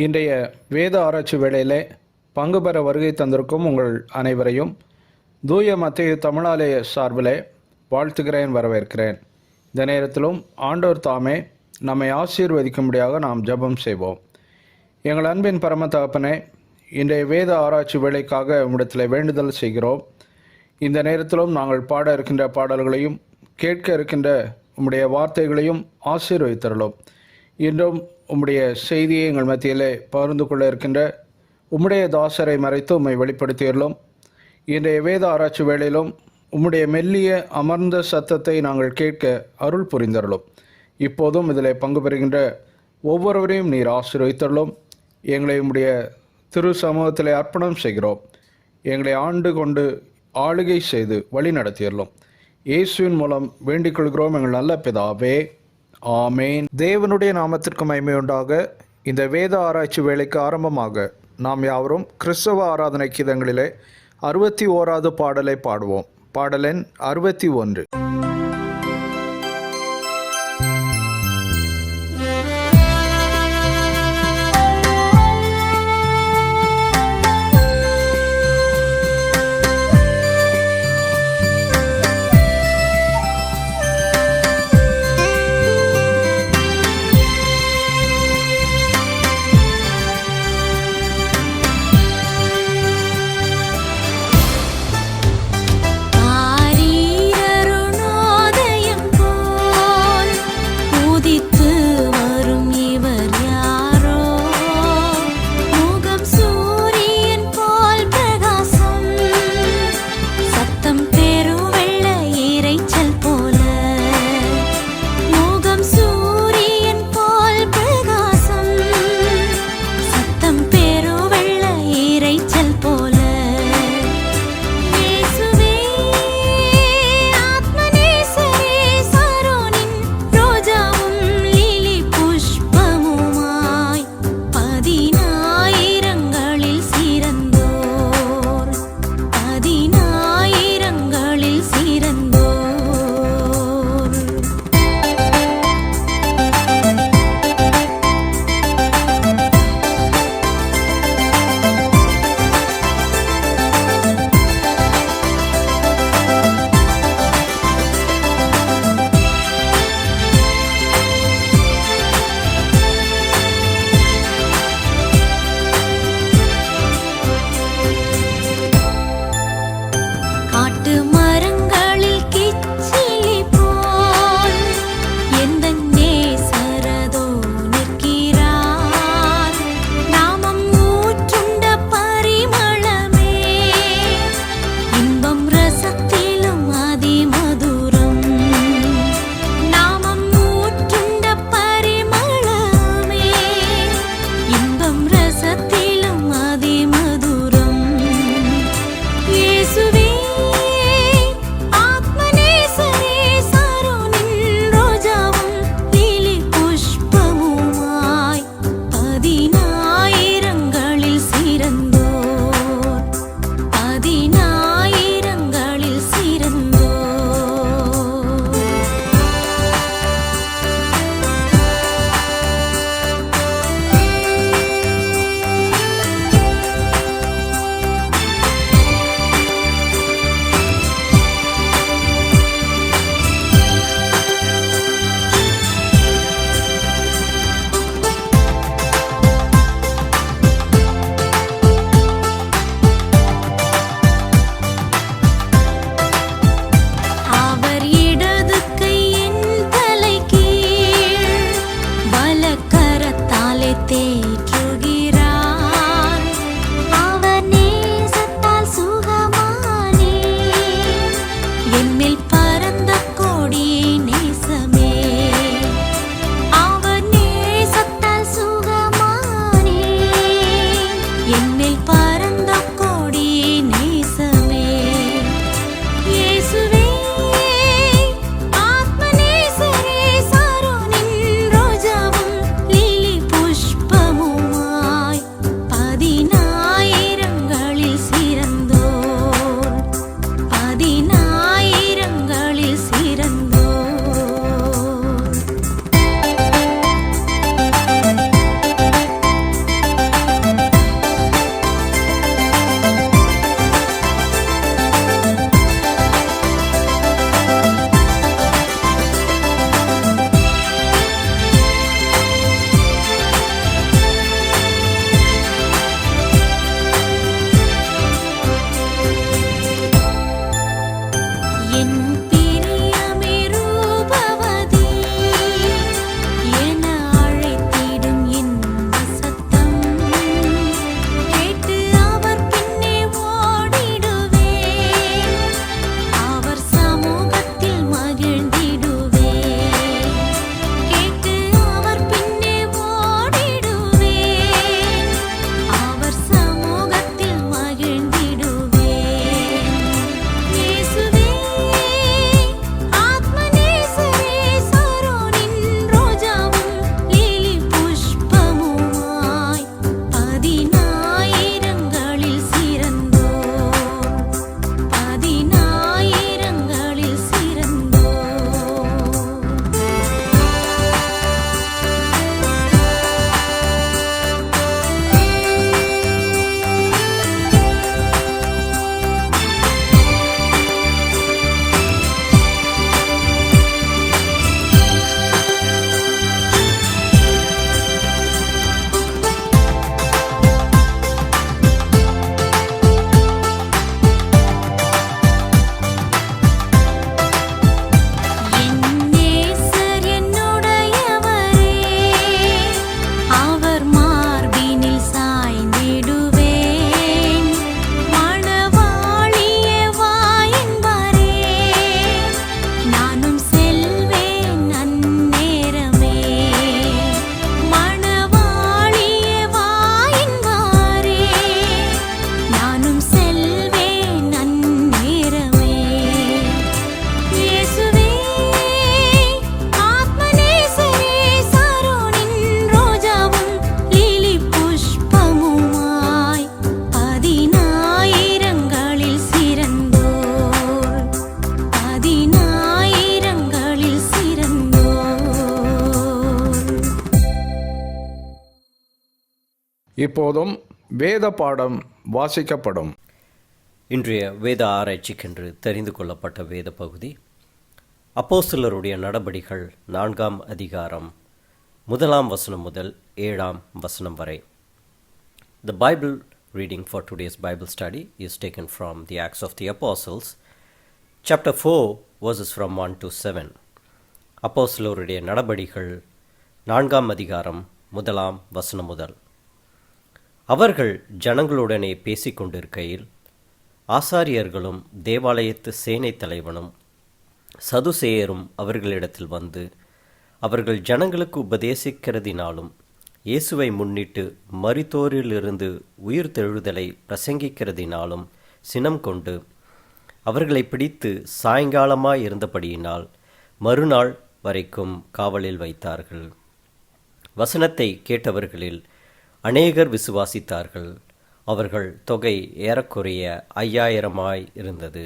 இன்றைய வேத ஆராய்ச்சி வேளையிலே பங்கு பெற வருகை தந்திருக்கும் உங்கள் அனைவரையும் தூய மத்தேயு தமிழாலய சார்பிலே வாழ்த்துகிறேன், வரவேற்கிறேன். இந்த நேரத்திலும் ஆண்டவர் தாமே நம்மை ஆசீர்வதிக்கும்படியாக நாம் ஜெபம் செய்வோம். எங்கள் அன்பின் பரம தகப்பனே, இன்றைய வேத ஆராய்ச்சி வேளைக்காக உம்மிடத்தில் வேண்டுதல் செய்கிறோம். இந்த நேரத்திலும் நாங்கள் பாட இருக்கின்ற பாடல்களையும் கேட்க இருக்கின்ற உம்முடைய வார்த்தைகளையும் ஆசீர்வதித்தருளும். இன்றும் உம்முடைய செய்தியை எங்கள் மத்தியிலே பகிர்ந்து கொள்ள இருக்கின்ற உம்முடைய தாசரை மறைத்து உம்மை வெளிப்படுத்தியுள்ளோம். இன்றைய வேத ஆராய்ச்சி வேளையிலும் உம்முடைய மெல்லிய அமர்ந்த சத்தத்தை நாங்கள் கேட்க அருள் புரிந்தருளும். இப்போதும் இதில் பங்கு பெறுகின்ற ஒவ்வொருவரையும் நீர் ஆசீர்வதித்தருளும். எங்களை உம்முடைய திரு சமூகத்தில் அர்ப்பணம் செய்கிறோம். எங்களை ஆண்டு கொண்டு ஆளுகை செய்து வழி நடத்தியறலும். இயேசுவின் மூலம் வேண்டிக் கொள்கிறோம் எங்கள் நல்ல பிதாவே, ஆமேன். தேவனுடைய நாமத்திற்கு மகிமை உண்டாக. இந்த வேத ஆராய்ச்சி வேலைக்கு ஆரம்பமாக நாம் யாவரும் கிறிஸ்தவ ஆராதனை கீதங்களிலே 61வது பாடலை பாடுவோம். பாடலெண் 61. பதினாயிரங்களில் இப்போதும் வேத பாடம் வாசிக்கப்படும். இன்றைய வேத ஆராய்ச்சிக்கென்று தெரிந்து கொள்ளப்பட்ட வேத பகுதி அப்போஸ்தலருடைய நடபடிகள் 4ஆம் அதிகாரம் 1ஆம் வசனம் முதல் 7ஆம் வசனம் வரை. The Bible reading for today's Bible study is taken from the Acts of the Apostles, chapter 4, verses from 1 to 7. அப்போஸ்தலருடைய நடபடிகள் 4ஆம் அதிகாரம் 1ஆம் வசனம் முதல். அவர்கள் ஜனங்களுடனே பேசிக்கொண்டிருக்கையில் ஆசாரியர்களும் தேவாலயத்து சேனை தலைவனும் சதுசேயரும் அவர்களிடத்தில் வந்து, அவர்கள் ஜனங்களுக்கு உபதேசிக்கிறதினாலும் இயேசுவை முன்னிட்டு மரித்தோரிலிருந்து உயிர் தெழுதலை பிரசங்கிக்கிறதினாலும் சினம் கொண்டு அவர்களை பிடித்து சாயங்காலமாயிருந்தபடியினால் மறுநாள் வரைக்கும் காவலில் வைத்தார்கள். வசனத்தை கேட்டவர்களில் அநேகர் விசுவாசித்தார்கள். அவர்கள் தொகை ஏறக்குறைய 5000 இருந்தது.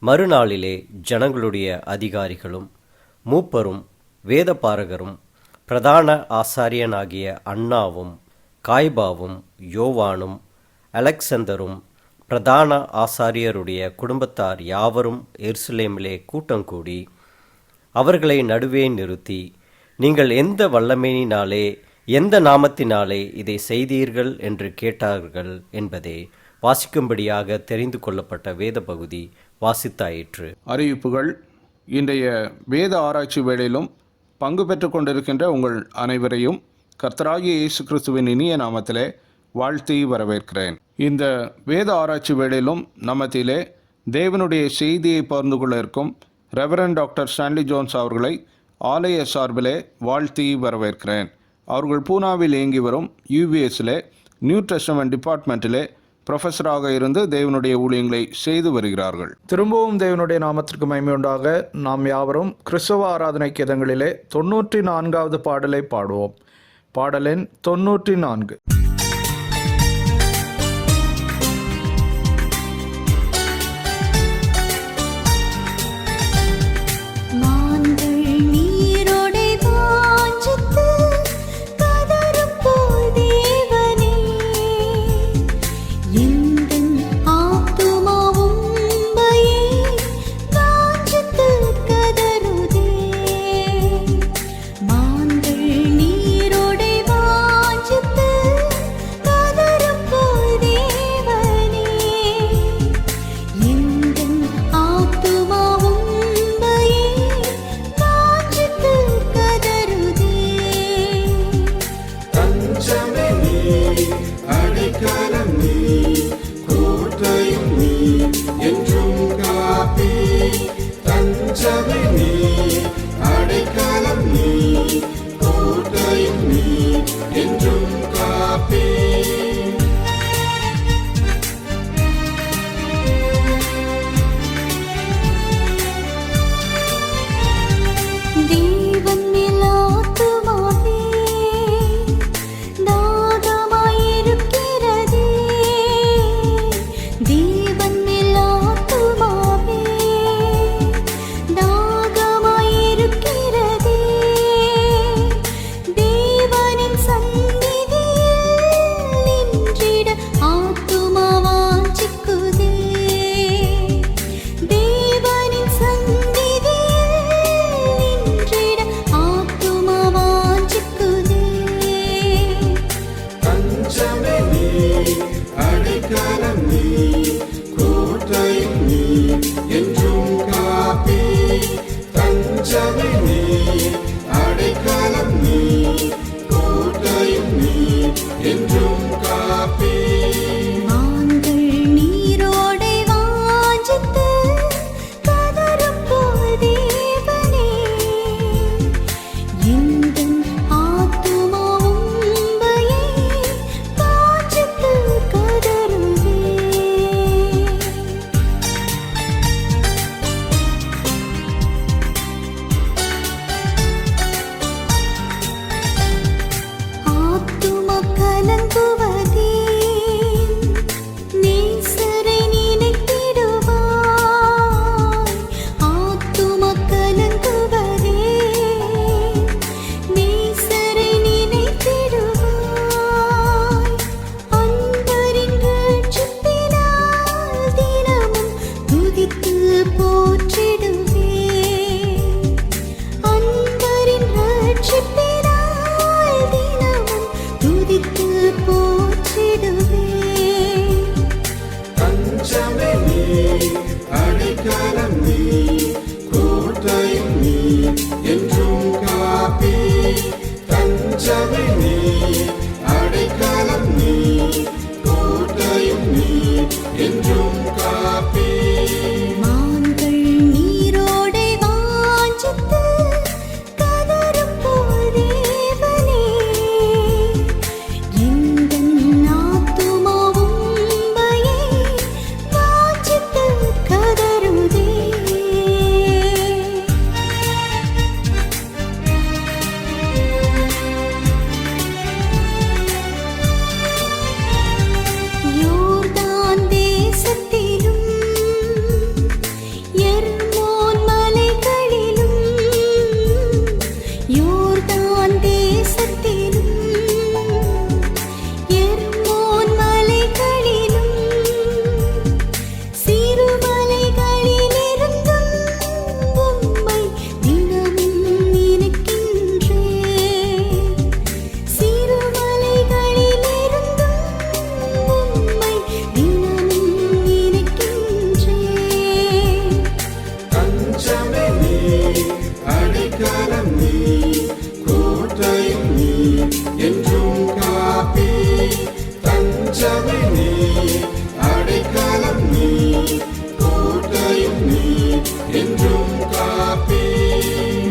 மறுநாளிலே ஜனங்களுடைய அதிகாரிகளும் மூப்பரும் வேதபாரகரும் பிரதான ஆசாரியனாகிய அன்னாவும் காய்பாவும் யோவானும் அலெக்சந்தரும் பிரதான ஆசாரியருடைய குடும்பத்தார் யாவரும் எருசலேமிலே கூட்டங்கூடி அவர்களை நடுவே நிறுத்தி, நீங்கள் எந்த வல்லமையினாலே எந்த நாமத்தினாலே இதை செய்தீர்கள் என்று கேட்டார்கள் என்பதே வாசிக்கும்படியாக தெரிந்து கொள்ளப்பட்ட வேத பகுதி வாசித்தாயிற்று. அறிவிப்புகள். இன்றைய வேத ஆராய்ச்சி வேளையிலும் பங்கு பெற்று கொண்டிருக்கின்ற உங்கள் அனைவரையும் கர்த்தராகிய இயேசு கிறிஸ்துவின் இனிய நாமத்திலே வாழ்த்தி வரவேற்கிறேன். இந்த வேத ஆராய்ச்சி வேளையிலும் நம்மத்திலே தேவனுடைய செய்தியை பகிர்ந்து கொள்ள இருக்கும் ரெவரண்ட் டாக்டர் ஸ்டான்லி ஜோன்ஸ் அவர்களை ஆலய சார்பிலே வாழ்த்தி வரவேற்கிறேன். அவர்கள் பூனாவில் இயங்கி வரும் யூபிஎஸ்லே நியூ டெஸ்டமென்ட் டிபார்ட்மெண்ட்டிலே ப்ரொஃபஸராக இருந்து தேவனுடைய ஊழியங்களை செய்து வருகிறார்கள். திரும்பவும் தேவனுடைய நாமத்திற்கு மகிமை உண்டாக நாம் யாவரும் கிறிஸ்தவ ஆராதனை கீதங்களிலே 94வது பாடலை பாடுவோம். பாடலின் 94. தீவன் மேல் ஆத்துமாவே தாகமாயிரு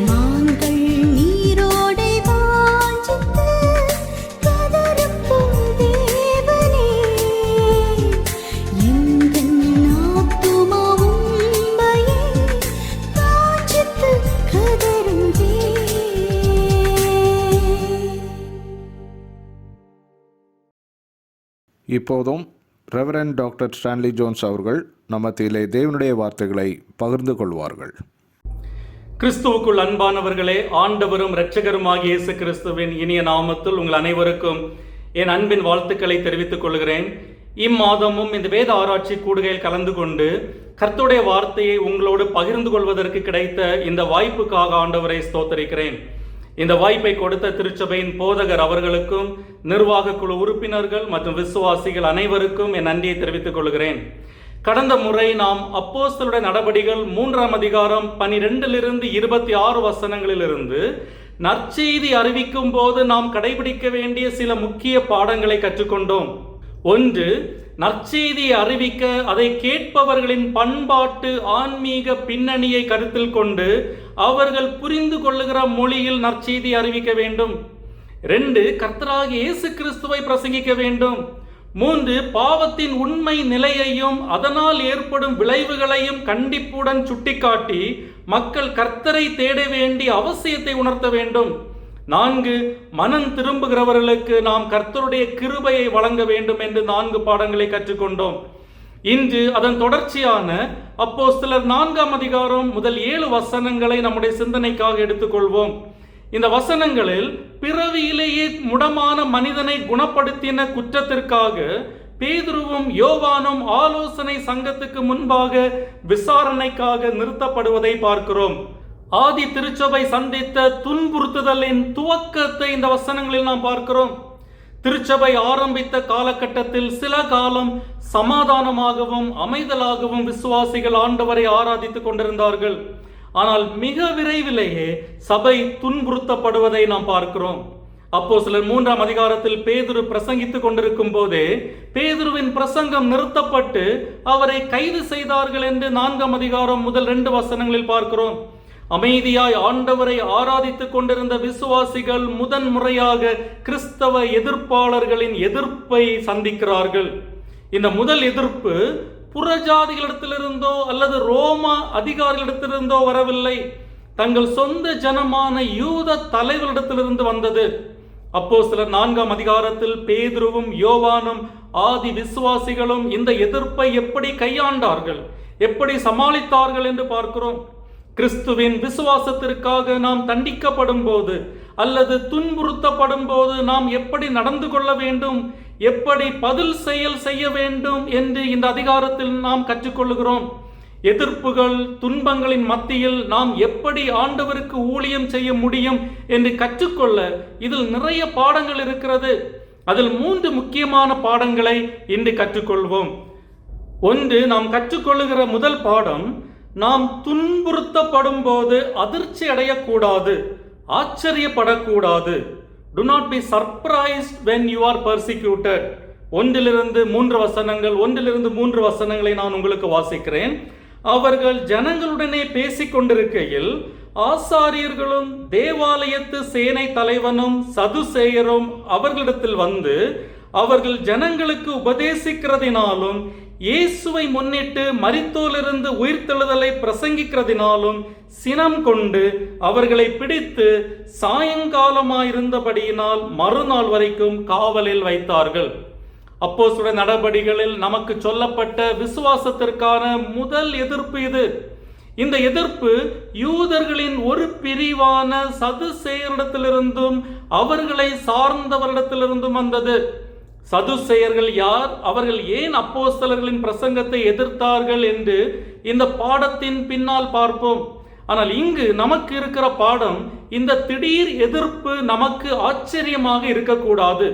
நாங்கள் நீரோடை வாஞ்சித்து கதறும் தேவனே, எங்கள் ஆத்துமா உம்மையே வாஞ்சித்து கதறுதே. இப்போதும் ரெவரண்ட் டாக்டர் ஸ்டான்லி ஜோன்ஸ் அவர்கள் நம்ம மத்தியிலே தேவனுடைய வார்த்தைகளை பகிர்ந்து கொள்வார்கள். கிறிஸ்துவுக்குள் அன்பானவர்களே, ஆண்டவரும் இரட்சகருமாகிய இயேசு கிறிஸ்துவின் இனிய நாமத்தில் உங்கள் அனைவருக்கும் என் அன்பின் வாழ்த்துக்களை தெரிவித்துக் கொள்கிறேன். இம்மாதமும் இந்த வேத ஆராய்ச்சி கூடுகையில் கலந்து கொண்டு கர்த்தருடைய வார்த்தையை உங்களோடு பகிர்ந்து கொள்வதற்கு கிடைத்த இந்த வாய்ப்புக்காக ஆண்டவரை ஸ்தோத்தரிக்கிறேன். இந்த வாய்ப்பை கொடுத்த திருச்சபையின் போதகர் அவர்களுக்கும், நிர்வாக குழு உறுப்பினர்கள் மற்றும் விசுவாசிகள் அனைவருக்கும் என் நன்றியை தெரிவித்துக் கொள்கிறேன். கடந்த முறை நாம் அப்போஸ்தலருடைய நடபடிகள் 3ஆம் அதிகாரம் 12 26 வசனங்களிலிருந்து நற்செய்தி அறிவிக்கும் போது நாம் கடைபிடிக்க வேண்டிய சில முக்கிய பாடங்களை கற்றுக்கொண்டோம். ஒன்று, நற்செய்தியை அறிவிக்க அதை கேட்பவர்களின் பண்பாட்டு ஆன்மீக பின்னணியை கருத்தில் கொண்டு அவர்கள் புரிந்து கொள்ளுகிற மொழியில் நற்செய்தி அறிவிக்க வேண்டும். 2, கர்த்தராகிய இயேசு கிறிஸ்துவை பிரசங்கிக்க வேண்டும். 3, பாவத்தின் உண்மை நிலையையும் அதனால் ஏற்படும் விளைவுகளையும் கண்டிப்புடன் சுட்டிக்காட்டி மக்கள் கர்த்தரை தேட வேண்டிய அவசியத்தை உணர்த்த வேண்டும். 4, மனம் திரும்புகிறவர்களுக்கு நாம் கர்த்தருடைய கிருபையை வழங்க வேண்டும் என்று 4 பாடங்களை கற்றுக்கொண்டோம். இன்று அதன் தொடர்ச்சியான அப்போஸ்தலர் 4ஆம் அதிகாரம் முதல் 7 வசனங்களை நம்முடைய சிந்தனைக்காக எடுத்துக்கொள்வோம். இந்த வசனங்களில் பிறவியிலேயே முடமான மனிதனை குணப்படுத்தின குற்றத்திற்காக பேதுருவும் யோவானும் ஆலோசனை சங்கத்துக்கு முன்பாக விசாரணைக்காக நிறுத்தப்படுவதை பார்க்கிறோம். ஆதி திருச்சபை சந்தித்த துன்புறுத்துதலின் துவக்கத்தை இந்த வசனங்களில் நாம் பார்க்கிறோம். திருச்சபை ஆரம்பித்த காலகட்டத்தில் சில காலம் சமாதானமாகவும் அமைதலாகவும் விசுவாசிகள் ஆண்டவரை ஆராதித்துக் கொண்டிருந்தார்கள். ஆனால் மிக விரைவிலேயே சபை துன்புறுத்தப்படுவதை நாம் பார்க்கிறோம். அப்போஸ்தலர் 3ஆம் அதிகாரத்தில் பேதுரு பிரசங்கித்துக் கொண்டிருக்கும் போதே பேதுருவின் பிரசங்கம் நிறுத்தப்பட்டு அவரை கைது செய்தார்கள் என்று 4ஆம் அதிகாரம் முதல் 2 வசனங்களில் பார்க்கிறோம். அமைதியாய் ஆண்டவரை ஆராதித்துக் கொண்டிருந்த விசுவாசிகள் முதன் முறையாக கிறிஸ்தவ எதிர்ப்பாளர்களின் எதிர்ப்பை சந்திக்கிறார்கள். இந்த முதல் எதிர்ப்பு புறஜாதிகளிடத்திலிருந்தோ அல்லது ரோமா அதிகாரிகளிடத்திலிருந்தோ வரவில்லை, தங்கள் சொந்த ஜனமான யூத தலைவரிடத்திலிருந்து வந்தது. அப்போஸ்தலர் 4ஆம் அதிகாரத்தில் பேதுருவும் யோவானும் ஆதி விசுவாசிகளும் இந்த எதிர்ப்பை எப்படி கையாண்டார்கள், எப்படி சமாளித்தார்கள் என்று பார்க்கிறோம். கிறிஸ்துவின் விசுவாசத்திற்காக நாம் தண்டிக்கப்படும் போது அல்லது துன்புறுத்தப்படும் போது நாம் எப்படி நடந்து கொள்ள வேண்டும், எப்படி பதில் செய்ய வேண்டும் என்று இந்த அதிகாரத்தில் நாம் கற்றுக்கொள்கிறோம். எதிர்ப்புகள் துன்பங்களின் மத்தியில் நாம் எப்படி ஆண்டவருக்கு ஊழியம் செய்ய முடியும் என்று கற்றுக்கொள்ள இதில் நிறைய பாடங்கள் இருக்கிறது. அதில் 3 முக்கியமான பாடங்களை இன்று கற்றுக்கொள்வோம். ஒன்று, நாம் கற்றுக்கொள்ளுகிற முதல் பாடம், நாம் துன்புறுத்தப்படும் போது அதிர்ச்சி அடையக்கூடாது, ஆச்சரியப்படக்கூடாது. Do not be surprised when you are persecuted. 1-3 வசனங்கள், 1-3 வசனங்களை நான் உங்களுக்கு வாசிக்கிறேன். அவர்கள் ஜனங்களுடனே பேசிக் கொண்டிருக்கையில் ஆசாரியர்களும் தேவாலயத்து சேனை தலைவனும் சதுசேயரும் அவர்களிடத்தில் வந்து அவர்கள் ஜனங்களுக்கு உபதேசிக்கிறதினாலும் இயேசுவை முன்னிட்டு மரித்தோரிலிருந்து உயிர்த்தெழுதலை பிரசங்கிக்கிறதினாலும் சினம் கொண்டு அவர்களை பிடித்து சாயங்காலமாயிருந்தபடியினால் மறுநாள் வரைக்கும் காவலில் வைத்தார்கள். அப்போஸ்தலர் நடபடிகளில் நமக்கு சொல்லப்பட்ட விசுவாசத்திற்கான முதல் எதிர்ப்பு இது. இந்த எதிர்ப்பு யூதர்களின் ஒரு பிரிவான சதுசேயரிடத்திலிருந்தும் அவர்களை சார்ந்தவரிடத்திலிருந்தும் வந்தது. சதுசேயர்கள் யார், அவர்கள் ஏன் அப்போஸ்தலர்களின் பிரசங்கத்தை எதிர்த்தார்கள் என்று இந்த பாடத்தின் பின்னால் பார்ப்போம். ஆனால் இங்கு நமக்கு இருக்கிற பாடம், இந்த திடீர் எதிர்ப்பு நமக்கு ஆச்சரியமாக இருக்கக்கூடாது.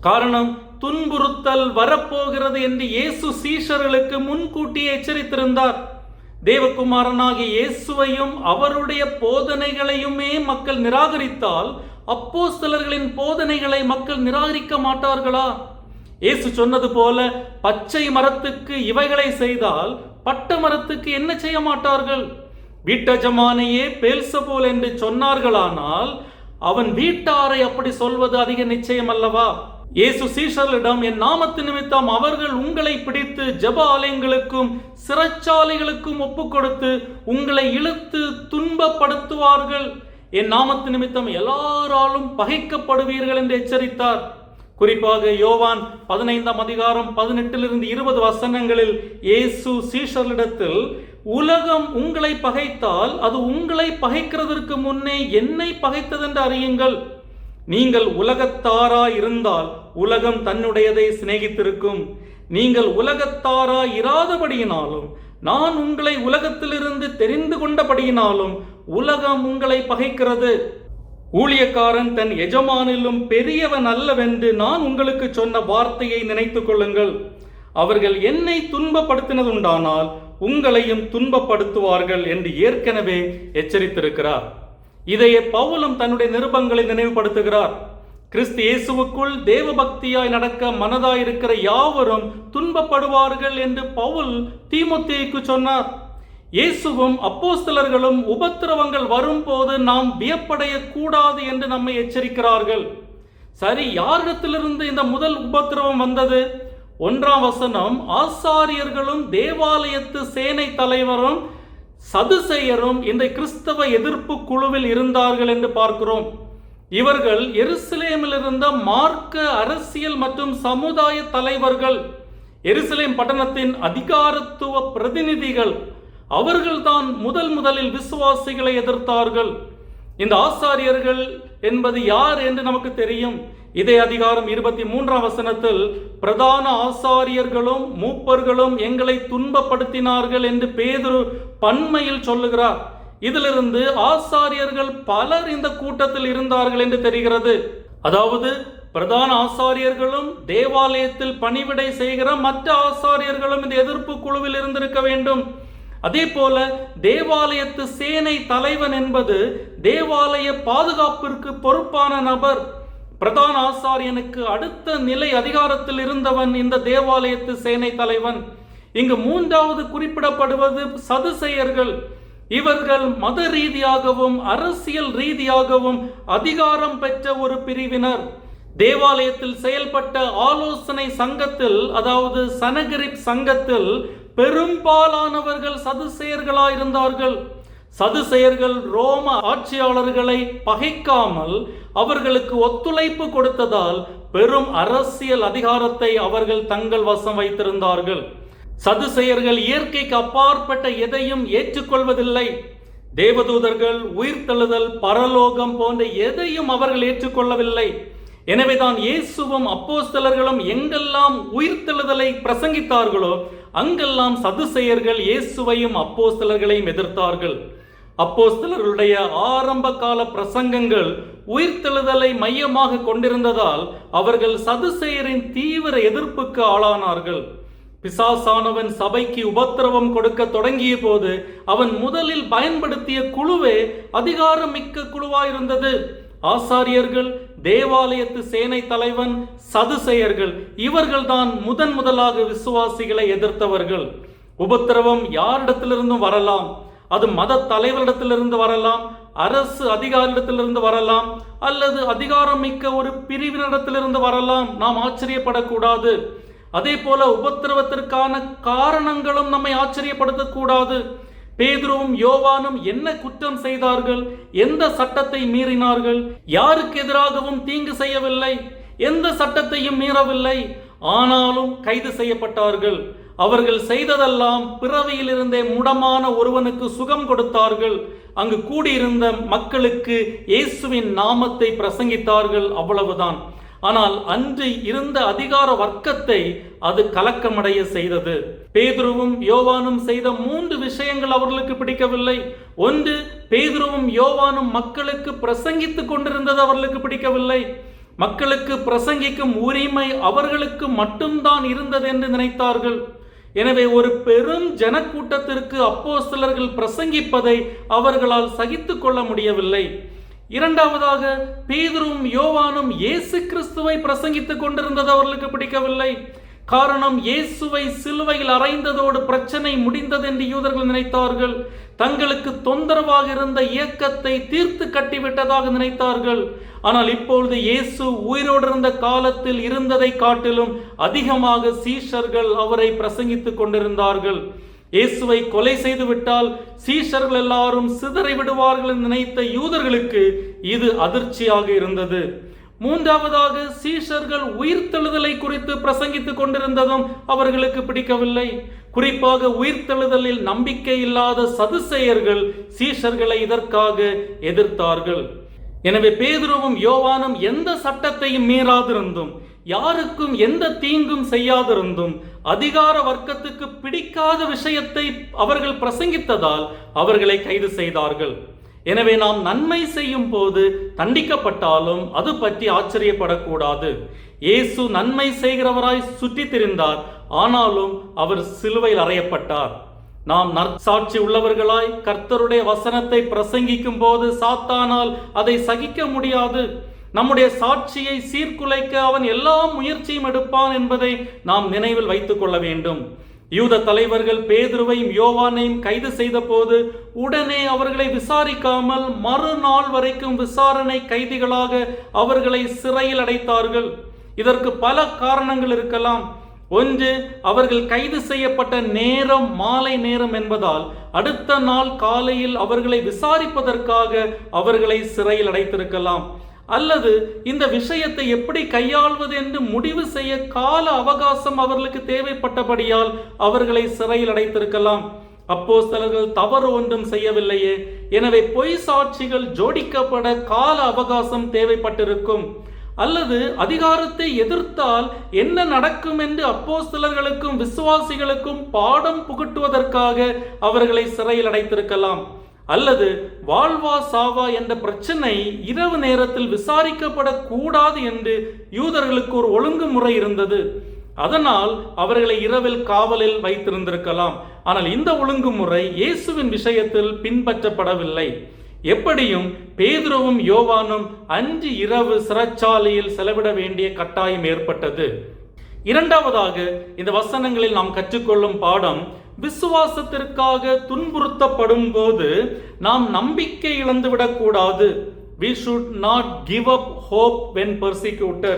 காரணம், துன்புறுத்தல் வரப்போகிறது என்று இயேசு சீஷர்களுக்கு முன்கூட்டியே எச்சரித்திருந்தார். தேவகுமாரனாகிய இயேசுவையும் அவருடைய போதனைகளையுமே மக்கள் நிராகரித்தால் அப்போஸ்தலர்களின் போதனைகளை மக்கள் நிராகரிக்க மாட்டார்களா? இயேசு சொன்னது போல, பச்சை மரத்துக்கு இவைகளை செய்தால் பட்ட மரத்துக்கு என்ன செய்ய மாட்டார்கள்? வீட்டஜமானையே பெல்சபூல் என்று சொன்னார்களானால் அவன் வீட்டாரை அப்படி சொல்வது அதிக நிச்சயம் அல்லவா? இயேசு சீஷர்களிடம், என் நாமத்து நிமித்தம் அவர்கள் உங்களை பிடித்து ஜெப ஆலயங்களுக்கும் சிறைச்சாலைகளுக்கும் ஒப்புக் கொடுத்து உங்களை இழுத்து துன்பப்படுத்துவார்கள், என் நாமத்து நிமித்தம் எல்லாராலும் பகைக்கப்படுவீர்கள் என்று எச்சரித்தார். குறிப்பாக யோவான் 15ஆம் அதிகாரம் 18-20 வசனங்களில் இயேசு சீஷர்களிடத்தில், உலகம் உங்களை பகைத்தால் அது உங்களை பகைக்கிறதற்கு முன்னே என்னை பகைத்ததென்று அறியுங்கள். நீங்கள் உலகத்தாராய் இருந்தால் உலகம் தன்னுடையதை சிநேகித்திருக்கும். நீங்கள் உலகத்தாராய் இராதபடியினாலும் நான் உங்களை உலகத்திலிருந்து தெரிந்து கொண்டபடியினாலும் உலகம் உங்களை பகைக்கிறது. ஊழியக்காரன் தன் எஜமானிலும் பெரியவன் அல்லவென்று நான் உங்களுக்கு சொன்ன வார்த்தையை நினைத்துக் கொள்ளுங்கள். அவர்கள் என்னை துன்பப்படுத்தினதுண்டானால் உங்களையும் துன்பப்படுத்துவார்கள் என்று ஏற்கனவே எச்சரித்திருக்கிறார். இதையே பவுலும் தன்னுடைய நிருபங்களை நினைவுபடுத்துகிறார். கிறிஸ்து இயேசுவுக்குள் தேவ பக்தியாய் நடக்க மனதாயிருக்கிற யாவரும் துன்பப்படுவார்கள் என்று பவுல் தீமோத்தேயுக்கு சொன்னார். இயேசுவும் அப்போஸ்தலர்களும் உபத்திரவங்கள் வரும்போது நாம் வியப்படைய கூடாது என்று நம்மை எச்சரிக்கிறார்கள். சரி, யாரிடத்திலிருந்து இந்த முதல் உபத்திரவம் வந்தது? 1ஆம் வசனம், ஆசாரியர்களும் தேவாலயத்து சேனை தலைவரும் சதுசேயரும் இந்த கிறிஸ்தவ எதிர்ப்பு குழுவில் இருந்தார்கள் என்று பார்க்கிறோம். இவர்கள் எருசலேமில் இருந்த மார்க்க, அரசியல் மற்றும் சமுதாய தலைவர்கள், எருசலேம் பட்டணத்தின் அதிகாரத்துவ பிரதிநிதிகள். அவர்கள்தான் முதலில் விசுவாசிகளை எதிர்த்தார்கள். இந்த ஆசாரியர்கள் என்பது யார் என்று நமக்கு தெரியும். இதே அதிகாரம் 23ஆம் வசனத்தில், பிரதான ஆசாரியர்களும் மூப்பர்களும் எங்களை துன்பப்படுத்தினார்கள் என்று பேதுரு பன்மையில் சொல்லுகிறார். இதிலிருந்து ஆசாரியர்கள் பலர் இந்த கூட்டத்தில் இருந்தார்கள் என்று தெரிகிறது. அதாவது பிரதான ஆசாரியர்களும் தேவாலயத்தில் பணிவிடை செய்கிற மற்ற ஆசாரியர்களும் இந்த எதிர்ப்பு குழுவில் இருந்திருக்க வேண்டும். அதே போல தேவாலயத்து சேனை தலைவன் என்பது தேவாலய பாதுகாப்பிற்கு பொறுப்பான நபர். பிரதான ஆசாரியனுக்கு அடுத்த நிலை அதிகாரத்தில் இருந்தவன் இந்த தேவாலயத்து சேனை தலைவன். இங்கு 3வது குறிப்பிடப்படுவது சதுசேயர்கள். இவர்கள் மத ரீதியாகவும் அரசியல் ரீதியாகவும் அதிகாரம் பெற்ற ஒரு பிரிவினர். தேவாலயத்தில் செயல்பட்ட ஆலோசனை சங்கத்தில், அதாவது சனகரிப் சங்கத்தில் பெரும்பாலானவர்கள் சதுசேயர்களாயிருந்தார்கள். சதுசேயர்கள் ரோம ஆட்சியாளர்களை பகைக்காமல் அவர்களுக்கு ஒத்துழைப்பு கொடுத்ததால் பெரும் அரசியல் அதிகாரத்தை அவர்கள் தங்கள் வசம் வைத்திருந்தார்கள். சதுசேயர்கள் இயற்கைக்கு அப்பாற்பட்ட எதையும் ஏற்றுக்கொள்வதில்லை. தேவதூதர்கள், உயிர்த்தெழுதல், பரலோகம் போன்ற எதையும் அவர்கள் ஏற்றுக்கொள்ளவில்லை. எனவேதான் இயேசுவும் அப்போஸ்தலர்களும் எங்கெல்லாம் உயிர்த்தெழுதலை பிரசங்கித்தார்களோ அங்கெல்லாம் சதுசேயர்கள் இயேசுவையும் அப்போஸ்தலர்களையும் எதிர்த்தார்கள். அப்போஸ்தலர்களுடைய ஆரம்ப கால பிரசங்கங்கள் உயிர்த்தெழுதலை மையமாக கொண்டிருந்ததால் அவர்கள் சதுசேயரின் தீவிர எதிர்ப்புக்கு ஆளானார்கள். பிசாசானவன் சபைக்கு உபத்திரவம் கொடுக்க தொடங்கிய போது அவன் முதலில் பயன்படுத்திய குழுவே அதிகாரம் மிக்க குழுவாயிருந்தது. ஆசாரியர்கள், தேவாலயத்து சேனை தலைவன், சதுசேயர்கள், இவர்கள்தான் முதலாக விசுவாசிகளை எதிர்த்தவர்கள். உபத்திரவம் யாரிடத்திலிருந்தும் வரலாம். அது மத தலைவரிடத்திலிருந்து வரலாம், அரசு அதிகாரிடத்திலிருந்து வரலாம், அல்லது அதிகாரம் மிக்க ஒரு பிரிவினரிடத்திலிருந்து வரலாம். நாம் ஆச்சரியப்படக்கூடாது. அதே போல உபத்திரவத்திற்கான காரணங்களும் நம்மை ஆச்சரியப்படுத்தக்கூடாது. பேதுருவும் யோவானும் என்ன குற்றம் செய்தார்கள்? எந்த சட்டத்தை மீறினார்கள்? யாருக்கு எதிராகவும் தீங்கு செய்யவில்லை, எந்த சட்டத்தையும் மீறவில்லை. ஆனாலும் கைது செய்யப்பட்டார்கள். அவர்கள் செய்ததெல்லாம் பிறவியிலிருந்தே முடமான ஒருவனுக்கு சுகம் கொடுத்தார்கள். அங்கு கூடியிருந்த மக்களுக்கு இயேசுவின் நாமத்தை பிரசங்கித்தார்கள், அவ்வளவுதான். ஆனால் அன்று இருந்த அதிகார வர்க்கத்தை அது கலக்கமடைய செய்தது. பேதுருவும் யோவானும் செய்த 3 விஷயங்கள் அவர்களுக்கு பிடிக்கவில்லை. 1, பேதுருவும் யோவானும் மக்களுக்கு பிரசங்கித்துக் கொண்டிருந்தது அவர்களுக்கு பிடிக்கவில்லை. மக்களுக்கு பிரசங்கிக்கும் உரிமை அவர்களுக்கு மட்டும்தான் இருந்தது என்று நினைத்தார்கள். எனவே ஒரு பெரும் ஜனக்கூட்டத்திற்கு அப்போஸ்தலர்கள் பிரசங்கிப்பதை அவர்களால் சகித்துக் கொள்ள முடியவில்லை. 2வதாக, பேதுருவும் யோவானும் இயேசு கிறிஸ்துவை பிரசங்கித்துக் கொண்டிருந்தது அவர்களுக்கு பிடிக்கவில்லை. காரணம், இயேசுவை சிலுவையில் அறைந்ததோடு பிரச்சனை முடிந்தது என்று யூதர்கள் நினைத்தார்கள். தங்களுக்கு தொந்தரவாக இருந்த இயக்கத்தை தீர்த்து கட்டிவிட்டதாக நினைத்தார்கள். ஆனால் இப்பொழுது இயேசு உயிரோடு இருந்த காலத்தில் இருந்ததை காட்டிலும் அதிகமாக சீஷர்கள் அவரை பிரசங்கித்துக் கொண்டிருந்தார்கள். இயேசுவை கொலை செய்து விட்டால் சீஷர்கள் எல்லாரும் சிதறி விடுவார்கள் என்று நினைத்த யூதர்களுக்கு இது அதிர்ச்சியாக இருந்தது. மூன்றாவதாக, சீஷர்கள் உயிர்த்தெழுதலை குறித்து பிரசங்கித்துக் கொண்டிருந்ததும் அவர்களுக்கு பிடிக்கவில்லை. குறிப்பாக உயிர்த்தெழுதலில் நம்பிக்கை இல்லாத சதுசேயர்கள் சீஷர்களை இதற்காக எதிர்த்தார்கள். எனவே பேதுருவும் யோவானும் எந்த சட்டத்தையும் மீறாதிருந்தும், யாருக்கும் எந்த தீங்கும் செய்யாதிருந்தும், அதிகார வர்க்கத்துக்கு பிடிக்காத விஷயத்தை அவர்கள் பிரசங்கித்ததால் அவர்களை கைது செய்தார்கள். எனவே நாம் நன்மை செய்யும் போது தண்டிக்கப்பட்டாலும் அது பற்றி ஆச்சரியப்படக்கூடாது. இயேசு நன்மை செய்கிறவராய் சுற்றி திரிந்தார், ஆனாலும் அவர் சிலுவையில் அறையப்பட்டார். நாம் நற்சாட்சி உள்ளவர்களாய் கர்த்தருடைய வசனத்தை பிரசங்கிக்கும் போது சாத்தானால் அதை சகிக்க முடியாது. நம்முடைய சாட்சியை சீர்குலைக்க அவன் எல்லா முயற்சியும் எடுப்பான் என்பதை நாம் நினைவில் வைத்துக் கொள்ள வேண்டும். யூத தலைவர்கள் பேதுருவையும் யோவானையும் கைது செய்த போது உடனே அவர்களை விசாரிக்காமல் மறுநாள் வரைக்கும் விசாரணை கைதிகளாக அவர்களை சிறையில் அடைத்தார்கள். இதற்கு பல காரணங்கள் இருக்கலாம். ஒன்று, அவர்கள் கைது செய்யப்பட்ட நேரம் மாலை நேரம் என்பதால் அடுத்த நாள் காலையில் அவர்களை விசாரிப்பதற்காக அவர்களை சிறையில் அடைத்திருக்கலாம். அல்லது இந்த விஷயத்தை எப்படி கையாள்வது என்று முடிவு செய்ய கால அவகாசம் அவர்களுக்கு தேவைப்பட்டபடியால் அவர்களை சிறையில் அடைத்திருக்கலாம். அப்போஸ்தலர்கள் தவறு ஒன்றும் செய்யவில்லையே, எனவே பொய் சாட்சிகள் ஜோடிக்கப்பட கால அவகாசம் தேவைப்பட்டிருக்கும். அல்லது அதிகாரத்தை எதிர்த்தால் என்ன நடக்கும் என்று அப்போஸ்தலர்களுக்கும் விசுவாசிகளுக்கும் பாடம் புகட்டுவதற்காக அவர்களை சிறையில் அடைத்திருக்கலாம். அல்லது வாழ்வா சாவா என்ற பிரச்சனை இரவு நேரத்தில் விசாரிக்கப்படக்கூடாது என்று யூதர்களுக்கு ஒரு ஒழுங்குமுறை இருந்தது. அதனால் அவர்களை இரவில் காவலில் வைத்திருந்திருக்கலாம். ஆனால் இந்த ஒழுங்குமுறை இயேசுவின் விஷயத்தில் பின்பற்றப்படவில்லை. எப்படியும் பேதுருவும் யோவானும் அன்று இரவு சிறைச்சாலையில் செலவிட வேண்டிய கட்டாயம் ஏற்பட்டது. இரண்டாவதாக, இந்த வசனங்களில் நாம் கற்றுக்கொள்ளும் பாடம், விசுவாசத்திற்காக துன்புறுத்தப்படும் போது நாம் நம்பிக்கை இழந்துவிடக்கூடாது. We should not give up hope when persecuted.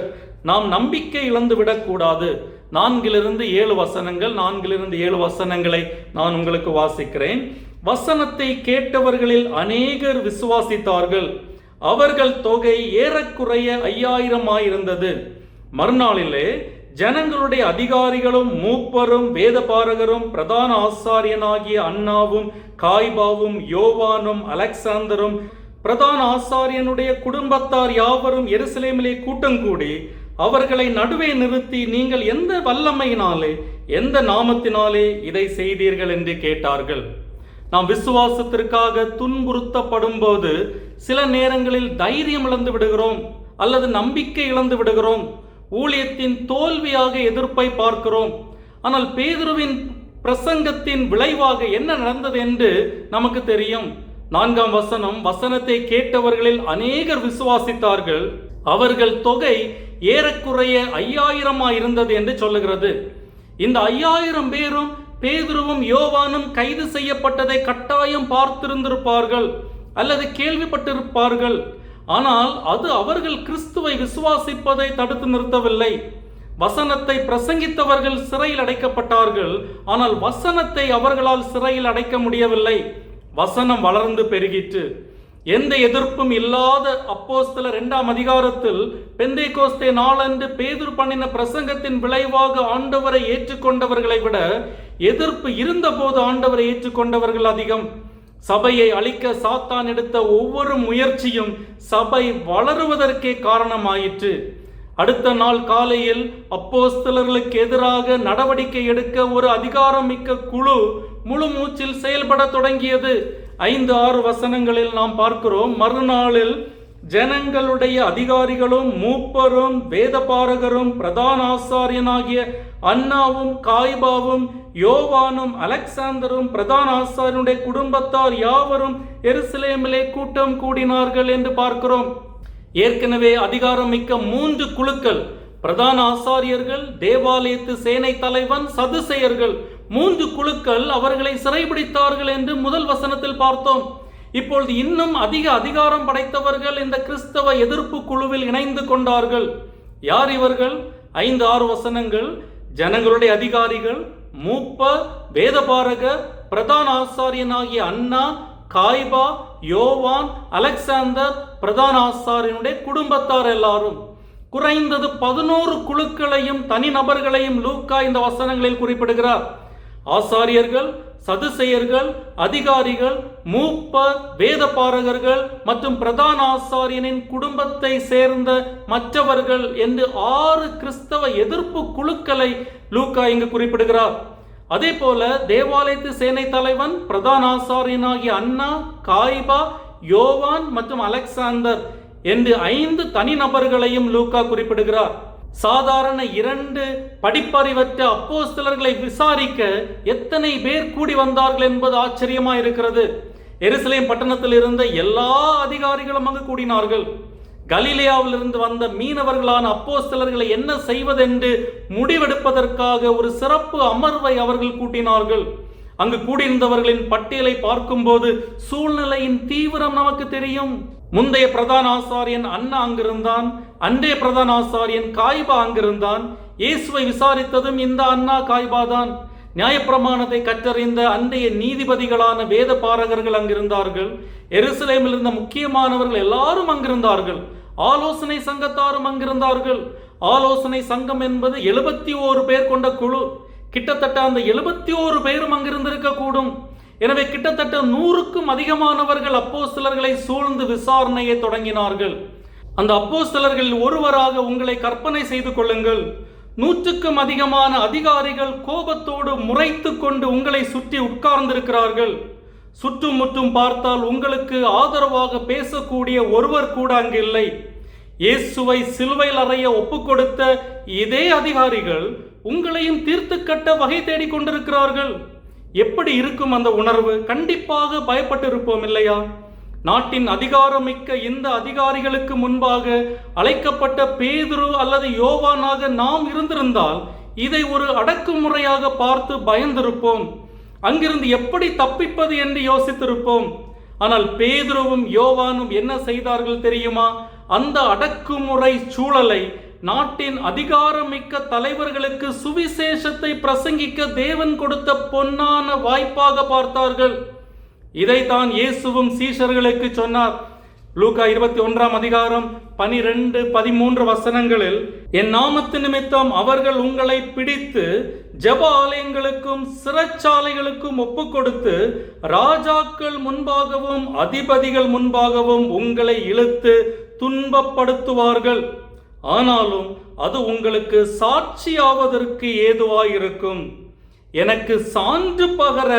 நாம் நம்பிக்கை இழந்து விடக்கூடாது. 4-7 வசனங்கள், 4-7 வசனங்களை நான் உங்களுக்கு வாசிக்கிறேன். வசனத்தை கேட்டவர்களில் அநேகர் விசுவாசித்தார்கள். அவர்கள் தொகை ஏறக்குறைய 5000 இருந்தது. மறுநாளிலே ஜனங்களுடைய அதிகாரிகளும் மூப்பரும் வேதபாரகரும் பிரதான ஆசாரியனாகிய அன்னாவும் காய்பாவும் யோவானும் அலெக்சாந்தரும் பிரதான ஆசாரியனுடைய குடும்பத்தார் யாவரும் எருசலேமிலே கூட்டங்கூடி அவர்களை நடுவே நிறுத்தி, நீங்கள் எந்த வல்லமையினாலே எந்த நாமத்தினாலே இதை செய்தீர்கள் என்று கேட்டார்கள். நாம் விசுவாசத்திற்காக துன்புறுத்தப்படும் போது சில நேரங்களில் தைரியம் இழந்து விடுகிறோம் அல்லது நம்பிக்கை இழந்து விடுகிறோம். ஊழியத்தின் தோல்வியாக எதிர்ப்பை பார்க்கிறோம். ஆனால் பேதுருவின் பிரசங்கத்தின் விளைவாக என்ன நடந்தது என்று நமக்கு தெரியும். 4ஆம் வசனம், வசனத்தை கேட்டவர்களில் அநேகர் விசுவாசித்தார்கள். அவர்கள் தொகை ஏறக்குறைய 5000 இருந்தது என்று சொல்லுகிறது. இந்த 5000 பேரும் பேதுருவும் யோவானும் கைது செய்யப்பட்டதை கட்டாயம் பார்த்திருந்திருப்பார்கள் அல்லது கேள்விப்பட்டிருப்பார்கள். ஆனால் அது அவர்கள் கிறிஸ்துவை விசுவாசிப்பதை தடுத்து நிறுத்தவில்லை. வசனத்தை பிரசங்கித்தவர்கள் சிறையில் அடைக்கப்பட்டார்கள். ஆனால் வசனத்தை அவர்களால் சிறையில் அடைக்க முடியவில்லை. வசனம் வளர்ந்து பெருகிற்று. எந்த எதிர்ப்பும் இல்லாத அப்போஸ்தலர் 2ஆம் அதிகாரத்தில் பெந்தேகோஸ்தே நாளன்று பேதுரு பண்ணின பிரசங்கத்தின் விளைவாக ஆண்டவரை ஏற்றுக்கொண்டவர்களை விட எதிர்ப்பு இருந்தபோது ஆண்டவரை ஏற்றுக்கொண்டவர்கள் அதிகம். சபையை அழிக்க சாத்தான் எடுத்த ஒவ்வொரு முயற்சியும் சபை வளருவதற்கே காரணமாயிற்று. அடுத்த நாள் காலையில் அப்போஸ்தலர்களுக்கு எதிராக நடவடிக்கை எடுக்க ஒரு அதிகாரம் மிக்க குழு முழு மூச்சில் செயல்பட தொடங்கியது. 5-6 வசனங்களில் நாம் பார்க்கிறோம். மறுநாளில் ஜனங்களுடைய அதிகாரிகளும் மூப்பரும் வேதபாரகரும் பிரதான ஆசாரியனாகிய அன்னாவும் காய்பாவும் யோவானும் அலெக்சாந்தரும் பிரதான ஆசாரியனுடைய குடும்பத்தார் யாவரும் எருசலேமிலே கூட்டம் கூடினார்கள் என்று பார்க்கிறோம். ஏற்கனவே அதிகாரம் மிக்க 3 குழுக்கள் பிரதான ஆசாரியர்கள், தேவாலயத்து சேனை தலைவன், சதுசேயர்கள் 3 குழுக்கள் அவர்களை சிறைபிடித்தார்கள் என்று முதல் வசனத்தில் பார்த்தோம். இப்பொழுது இன்னும் அதிக அதிகாரம் படைத்தவர்கள் இந்த கிறிஸ்தவ எதிர்ப்பு குழுவில் இணைந்து கொண்டார்கள். யார் இவர்கள்? 5-6 வசனங்கள். ஜனங்களுடைய அதிகாரிகள், மூப்பர், வேதபாரகர், பிரதான ஆசாரியனாகிய அன்னா, காய்பா, யோவான், அலெக்சாந்தர், பிரதான ஆசாரியனுடைய குடும்பத்தார் எல்லாரும். குறைந்தது 11 குழுக்களையும் தனிநபர்களையும் லூக்கா இந்த வசனங்களில் குறிப்பிடுகிறார். ஆசாரியர்கள், சதுசேயர்கள், அதிகாரிகள், மூப்பர், வேதபாரகர்கள் மற்றும் பிரதான ஆசாரியனின் குடும்பத்தை சேர்ந்த மற்றவர்கள் என்று 6 கிறிஸ்தவ எதிர்ப்பு குழுக்களை லூக்கா இங்கு குறிப்பிடுகிறார். அதே போல தேவாலயத்து சேனை தலைவன், பிரதான ஆசாரியனாகிய அன்னா, காய்பா, யோவான் மற்றும் அலெக்சாந்தர் என்று 5 தனிநபர்களையும் லூக்கா குறிப்பிடுகிறார். சாதாரண 2 படிப்பறிவற்ற அப்போஸ்தலர்களை விசாரிக்க எத்தனை பேர் கூடி வந்தார்கள் என்பது ஆச்சரியமா இருக்கிறது. எருசலேம் பட்டணத்தில் இருந்த எல்லா அதிகாரிகளும் அங்கு கூடினார்கள். கலிலேயாவிலிருந்து வந்த மீனவர்களான அப்போஸ்தலர்களை என்ன செய்வதென்று முடிவெடுப்பதற்காக ஒரு சிறப்பு அமர்வை அவர்கள் கூட்டினார்கள். அங்கு கூடியிருந்தவர்களின் பட்டியலை பார்க்கும்போது சூழ்நிலையின் தீவிரம் நமக்கு தெரியும். முந்தைய பிரதான ஆசாரியன் அன்னா அங்கிருந்தான். அன்றைய பிரதான ஆசாரியன் காய்பா அங்கிருந்தான். இயேசுவை விசாரித்ததும் இந்த அன்னா, காய்பா தான். நியாயப்பிரமாணத்தை கற்றறிந்த அன்றைய நீதிபதிகளான வேத பாரகர்கள் அங்கிருந்தார்கள். எருசலேமில் இருந்த முக்கியமானவர்கள் எல்லாரும் அங்கிருந்தார்கள். ஆலோசனை சங்கத்தாரும் அங்கிருந்தார்கள். ஆலோசனை சங்கம் என்பது 71 பேர் கொண்ட குழு. கிட்டத்தட்ட அந்த 71 பேரும் அங்கிருந்திருக்க கூடும். எனவே கிட்டத்தட்ட 100க்கும் அதிகமானவர்கள் அப்போஸ்தலர்களை சூழ்ந்து விசாரணையை தொடங்கினார்கள். அந்த அப்போஸ்தலர்களில் ஒருவராக உங்களை கற்பனை செய்து கொள்ளுங்கள். 100க்கும் அதிகமான அதிகாரிகள் கோபத்தோடு முறைத்து கொண்டு உங்களை சுற்றி உட்கார்ந்திருக்கிறார்கள். சுற்றும் முற்றும் பார்த்தால் உங்களுக்கு ஆதரவாக பேசக்கூடிய ஒருவர் கூட அங்கு இல்லை. இயேசுவை சிலுவையில் அறைய ஒப்புக் கொடுத்த இதே அதிகாரிகள் உங்களையும் தீர்த்து கட்ட வகை தேடிக் கொண்டிருக்கிறார்கள். எப்படி இருக்கும் அந்த உணர்வு? கண்டிப்பாக பயப்பட்டு இருப்போம் இல்லையா? நாட்டின் அதிகாரமிக்க இந்த அதிகாரிகளுக்கு முன்பாக அழைக்கப்பட்ட பேதுரு அல்லது யோவானாக நாம் இருந்திருந்தால் இதை ஒரு அடக்குமுறையாக பார்த்து பயந்திருப்போம். அங்கிருந்து எப்படி தப்பிப்பது என்று யோசித்திருப்போம். ஆனால் பேதுருவும் யோவானும் என்ன செய்தார்கள் தெரியுமா? அந்த அடக்குமுறை சூழலை நாட்டின் அதிகாரமிக்க தலைவர்களுக்கு சுவிசேஷத்தை பிரசங்கிக்க தேவன் கொடுத்த பொன்னான வாய்ப்பாக பார்த்தார்கள். இதைத்தான் இயேசுவும் சீஷர்களுக்கு சொன்னார். லூக்கா 21 அதிகாரம் 12-13 வசனங்களில், என் நாமத்து நிமித்தம் அவர்கள் உங்களை பிடித்து ஜெப ஆலயங்களுக்கும் சிறைச்சாலைகளுக்கும் ஒப்புக் கொடுத்து ராஜாக்கள் முன்பாகவும் அதிபதிகள் முன்பாகவும் உங்களை இழுத்து துன்பப்படுத்துவார்கள். ஆனாலும் அது உங்களுக்கு சாட்சியாவதற்கு ஏதுவாயிருக்கும். எனக்கு சான்று பகர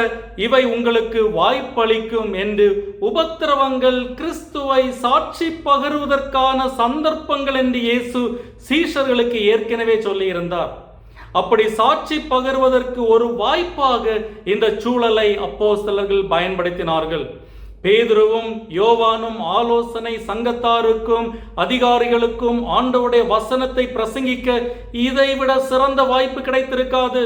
இவை உங்களுக்கு வாய்ப்பளிக்கும் என்று உபத்திரவங்கள் கிறிஸ்துவை சாட்சி பகருவதற்கான சந்தர்ப்பங்கள் என்று இயேசு சீஷர்களுக்கு ஏற்கனவே சொல்லியிருந்தார். அப்படி சாட்சி பகருவதற்கு ஒரு வாய்ப்பாக இந்த சூழலை அப்போஸ்தலர்கள் பயன்படுத்தினார்கள். பேதுருவும் யோவானும் ஆலோசனை சங்கத்தாருக்கும் அதிகாரிகளுக்கும் ஆண்டவருடைய வசனத்தை பிரசங்கிக்க இதைவிட சிறந்த வாய்ப்பு கிடைத்திருக்காது.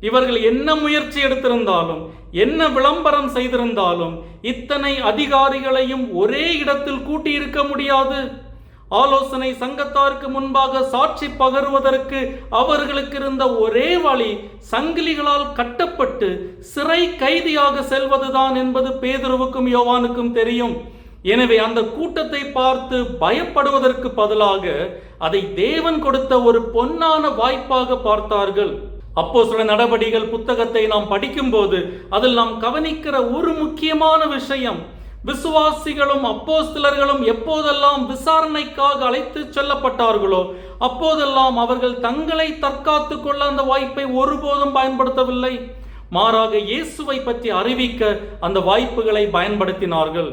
இவர்கள் என்ன முயற்சி எடுத்திருந்தாலும், என்ன விளம்பரம் செய்திருந்தாலும் இத்தனை அதிகாரிகளையும் ஒரே இடத்தில் கூட்டியிருக்க முடியாது. ஆலோசனை சங்கத்தாருக்கு முன்பாக சாட்சி பகருவதற்கு அவர்களுக்கு இருந்த ஒரே வழி சங்கிலிகளால் கட்டப்பட்டு சிறை கைதியாக செல்வதுதான் என்பது பேதுருவுக்கும் யோவானுக்கும் தெரியும். எனவே அந்த கூட்டத்தை பார்த்து பயப்படுவதற்கு பதிலாக அதை தேவன் கொடுத்த ஒரு பொன்னான வாய்ப்பாக பார்த்தார்கள். அப்போஸ்தலர் நடபடிகள் புத்தகத்தை நாம் படிக்கும்போது அதில் நாம் கவனிக்கிற ஒரு முக்கியமான விஷயம், விசுவாசிகளும் அப்போஸ்தலர்களும் எப்போதெல்லாம் விசாரணைக்காக அழைத்து செல்லப்பட்டார்களோ அப்போதெல்லாம் அவர்கள் தங்களை தற்காத்து கொள்ள அந்த வாய்ப்பை ஒருபோதும் பயன்படுத்தவில்லை. மாறாக இயேசுவை பற்றி அறிவிக்க அந்த வாய்ப்புகளை பயன்படுத்தினார்கள்.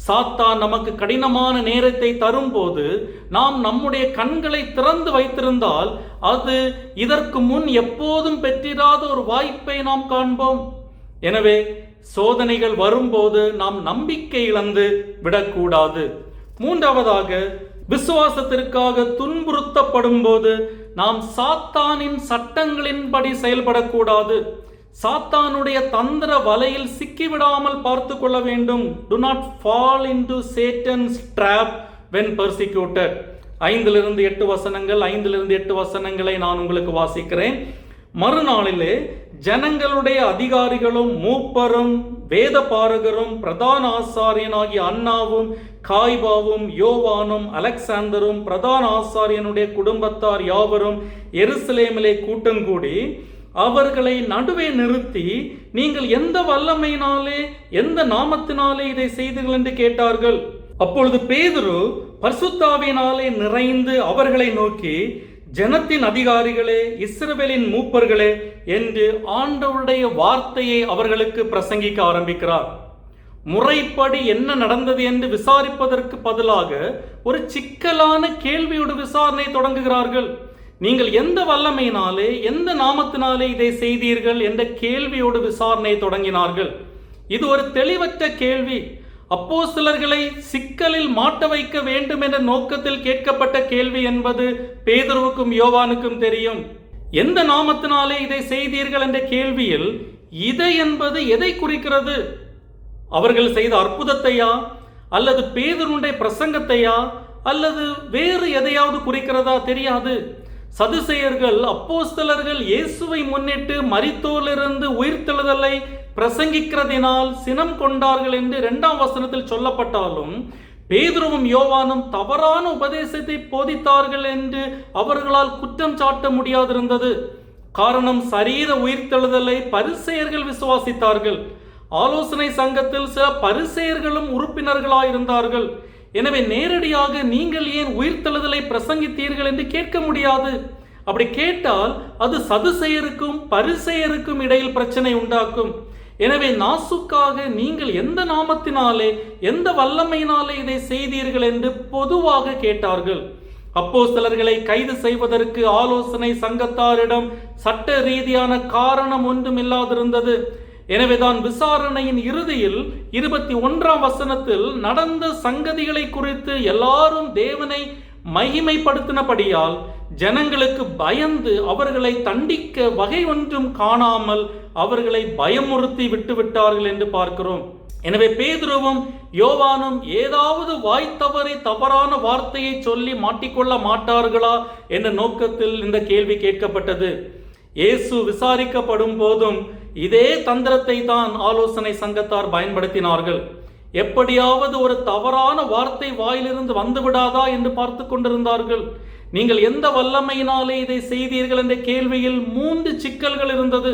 சாத்தான் நமக்கு கடினமான நேரத்தை தரும்போது நாம் நம்முடைய கண்களை திறந்து வைத்திருந்தால் அது இதற்கு முன் எப்போதும் பெற்றிராத ஒரு வாய்ப்பை நாம் காண்போம். எனவே சோதனைகள் வரும்போது நாம் நம்பிக்கை இழந்து விடக்கூடாது. மூன்றாவதாக, விசுவாசத்திற்காக துன்புறுத்தப்படும் போது நாம் சாத்தானின் சட்டங்களின்படி செயல்படக்கூடாது. சாத்தானுடைய தந்திர வலையில் சிக்கிவிடாமல் பார்த்து கொள்ள வேண்டும். Do not fall into Satan's trap when persecuted. 5-8 வசனங்கள், 5-8 வசனங்களை நான் உங்களுக்கு வாசிக்கிறேன். மறுநாளிலே ஜனங்களுடைய அதிகாரிகளும் மூப்பரும் வேத பாரகரும் பிரதான ஆசாரியனாகிய அன்னாவும் காய்பாவும் யோவானும் அலெக்சாந்தரும் பிரதான ஆசாரியனுடைய குடும்பத்தார் யாவரும் எருசலேமிலே கூட்டங்கூடி அவர்களை நடுவே நிறுத்தி, நீங்கள் எந்த வல்லமையினாலே எந்த நாமத்தினாலே இதை செய்தீர்கள் என்று கேட்டார்கள். அப்பொழுது பேதுரு பரிசுத்தாவியினாலே நிறைந்து அவர்களை நோக்கி, ஜனத்தின் அதிகாரிகளே, இஸ்ரவேலின் மூப்பர்களே என்று ஆண்டவருடைய வார்த்தையை அவர்களுக்கு பிரசங்கிக்க ஆரம்பிக்கிறார். முறைப்படி என்ன நடந்தது என்று விசாரிப்பதற்கு பதிலாக ஒரு சிக்கலான கேள்வியோடு விசாரணை தொடங்குகிறார்கள். நீங்கள் எந்த வல்லமையினாலே எந்த நாமத்தினாலே இதை செய்தீர்கள் என்ற கேள்வியோடு விசாரணை தொடங்கினார்கள். இது ஒரு தெளிவற்ற கேள்வி. அப்போஸ்தலர்களை சிக்கலில் மாட்ட வைக்க வேண்டும் என்ற நோக்கத்தில் கேட்கப்பட்ட கேள்வி என்பது பேதுருவுக்கும் யோவானுக்கும் தெரியும். எந்த நாமத்தினாலே இதை செய்தீர்கள் என்ற கேள்வியில் இதை என்பது எதை குறிக்கிறது? அவர்கள் செய்த அற்புதத்தையா, அல்லது பேதுருடைய பிரசங்கத்தையா, அல்லது வேறு எதையாவது குறிக்கிறதா? தெரியாது. சதுசேயர்கள் அப்போஸ்தலர்கள் இயேசுவை முன்னிட்டு மரித்தோரிலிருந்து உயிர்த்தெழுதலை பிரசங்கிக்கிறதினால் சினம் கொண்டார்கள் என்று 2ஆம் வசனத்தில் சொல்லப்பட்டாலும், பேதுருவும் யோவானும் தவறான உபதேசத்தை போதித்தார்கள் என்று அவர்களால் குற்றம் சாட்ட முடியாதிருந்தது. காரணம், சரீர உயிர்த்தெழுதலை பரிசேயர்கள் விசுவாசித்தார்கள். ஆலோசனை சங்கத்தில் சில பரிசேயர்களும் உறுப்பினர்களாயிருந்தார்கள். எனவே நேரடியாக நீங்கள் ஏன் உயிர்த்தெழுதலை பிரசங்கித்தீர்கள் என்று கேட்க முடியாது. அப்படி கேட்டால் அது சதுசேயருக்கும் பரிசேயருக்கும் இடையில் பிரச்சனை உண்டாக்கும். எனவே நாசுக்காக நீங்கள் எந்த நாமத்தினாலே எந்த வல்லமையினாலே இதை செய்தீர்கள் என்று பொதுவாக கேட்டார்கள். அப்போஸ்தலர்களை கைது செய்வதற்கு ஆலோசனை சங்கத்தாரிடம் சட்ட ரீதியான காரணம் ஒன்றும் இல்லாதிருந்தது. எனவேதான் விசாரணையின் இறுதியில் 21ஆம் வசனத்தில் நடந்த சங்கதிகளை குறித்து எல்லாரும் தேவனை மகிமைப்படுத்தினபடியால் ஜனங்களுக்கு பயந்து அவர்களை தண்டிக்க வகை ஒன்றும் காணாமல் அவர்களை பயமுறுத்தி விட்டுவிட்டார்கள் என்று பார்க்கிறோம். எனவே பேதுருவும் யோவானும் ஏதாவது வாய் தவறி தவறான வார்த்தையை சொல்லி மாட்டிக்கொள்ள மாட்டார்களா என்ற நோக்கத்தில் இந்த கேள்வி கேட்கப்பட்டது. இயேசு விசாரிக்கப்படும் போதும் இதே தந்திரத்தை தான் ஆலோசனை சங்கத்தார் பயன்படுத்தினார்கள். எப்படியாவது ஒரு தவறான வார்த்தை வாயிலிருந்து வந்துவிடாதா என்று பார்த்து கொண்டிருந்தார்கள். நீங்கள் எந்த வல்லமையினாலே இதை செய்தீர்கள் என்ற கேள்வியில் 3 சிக்கல்கள் இருந்தது.